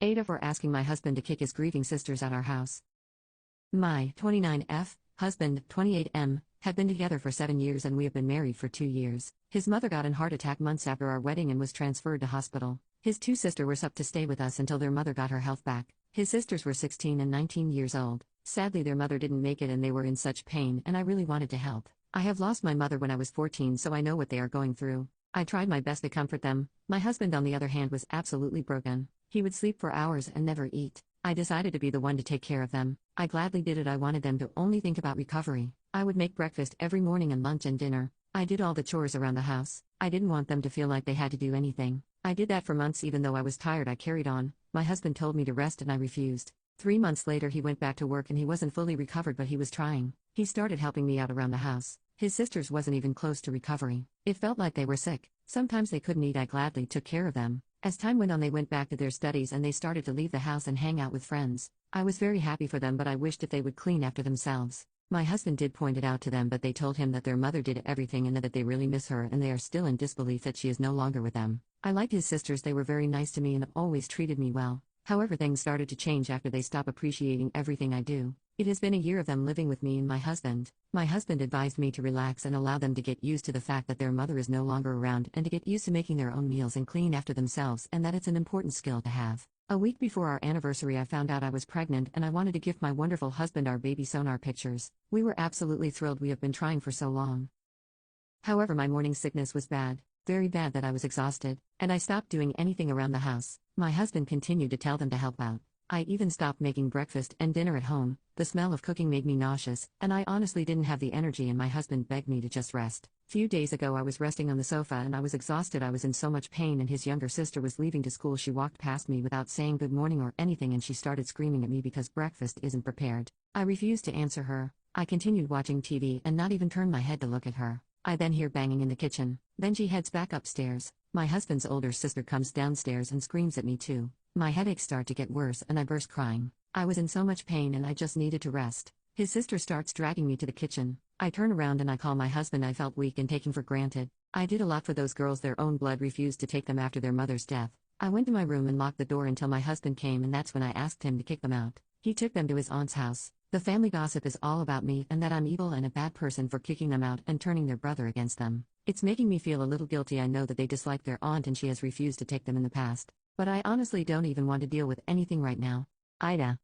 Aita for asking my husband to kick his grieving sisters out our house. My 29F husband, 28M, had been together for 7 years and we have been married for 2 years. His mother got a heart attack months after our wedding and was transferred to hospital. His two sisters were up to stay with us until their mother got her health back. His sisters were 16 and 19 years old. Sadly, their mother didn't make it and they were in such pain, and I really wanted to help. I have lost my mother when I was 14, so I know what they are going through. I tried my best to comfort them. My husband, on the other hand, was absolutely broken. He would sleep for hours and never eat. I decided to be the one to take care of them. I gladly did it. I wanted them to only think about recovery. I would make breakfast every morning and lunch and dinner. I did all the chores around the house. I didn't want them to feel like they had to do anything. I did that for months. Even though I was tired, I carried on. My husband told me to rest and I refused. 3 months later, he went back to work and he wasn't fully recovered, but he was trying. He started helping me out around the house. His sisters wasn't even close to recovery. It felt like they were sick. Sometimes they couldn't eat. I gladly took care of them. As time went on, they went back to their studies and they started to leave the house and hang out with friends. I was very happy for them, but I wished if they would clean after themselves. My husband did point it out to them, but they told him that their mother did everything and that they really miss her, and they are still in disbelief that she is no longer with them. I liked his sisters. They were very nice to me and always treated me well. However, things started to change after they stopped appreciating everything I do. It has been a year of them living with me and my husband. My husband advised me to relax and allow them to get used to the fact that their mother is no longer around, and to get used to making their own meals and clean after themselves, and that it's an important skill to have. A week before our anniversary, I found out I was pregnant and I wanted to give my wonderful husband our baby sonar pictures. We were absolutely thrilled. We have been trying for so long. However, my morning sickness was bad. Very bad that I was exhausted, and I stopped doing anything around the house. My husband continued to tell them to help out. I even stopped making breakfast and dinner at home. The smell of cooking made me nauseous, and I honestly didn't have the energy, and my husband begged me to just rest. Few days ago, I was resting on the sofa and I was exhausted. I was in so much pain, and his younger sister was leaving to school. She walked past me without saying good morning or anything, and she started screaming at me because breakfast isn't prepared. I refused to answer her. I continued watching TV and not even turned my head to look at her. I then hear banging in the kitchen. Then she heads back upstairs. My husband's older sister comes downstairs and screams at me too. My headaches start to get worse and I burst crying. I was in so much pain and I just needed to rest. His sister starts dragging me to the kitchen. I turn around and I call my husband. I felt weak and taken for granted. I did a lot for those girls. Their own blood refused to take them after their mother's death. I went to my room and locked the door until my husband came, and that's when I asked him to kick them out. He took them to his aunt's house. The family gossip is all about me and that I'm evil and a bad person for kicking them out and turning their brother against them. It's making me feel a little guilty. I know that they dislike their aunt and she has refused to take them in the past. But I honestly don't even want to deal with anything right now. Aita.